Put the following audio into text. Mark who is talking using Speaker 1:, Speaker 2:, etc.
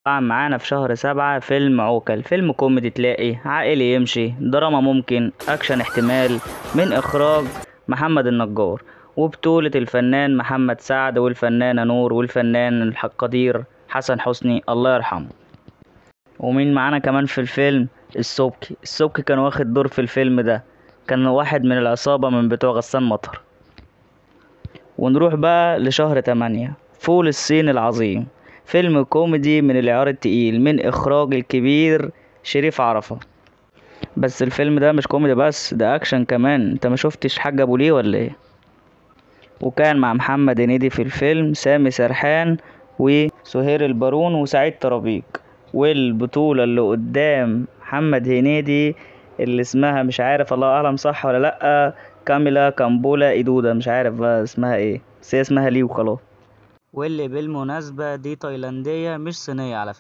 Speaker 1: طبعا معانا في شهر 7 فيلم عوكل، فيلم كوميدي تلاقي، عائلي يمشي، دراما ممكن، أكشن احتمال، من إخراج محمد النجار، وبطولة الفنان محمد سعد والفنانة نور والفنان القدير حسن حسني الله يرحمه. ومين معانا كمان في الفيلم؟ السبكي كان واخد دور في الفيلم ده، كان واحد من العصابة من بتوع غسان مطر. ونروح بقى لشهر 8، فول الصين العظيم، فيلم كوميدي من العيار التقيل من إخراج الكبير شريف عرفة. بس الفيلم ده مش كوميدي بس، ده أكشن كمان، انت ما شفتش حاجة أبو ليه ولا ايه؟ وكان مع محمد هنيدي في الفيلم سامي سرحان وسهير البارون وسعيد طرابيق. والبطولة اللي قدام محمد هنيدي اللي اسمها مش عارف، الله أعلم صح ولا لأ، كاميلا كامبولا إيدودا، مش عارف بقى اسمها ايه، بس هي اسمها ليه وخلاص. واللي بالمناسبة دي تايلاندية مش صينية على فكرة.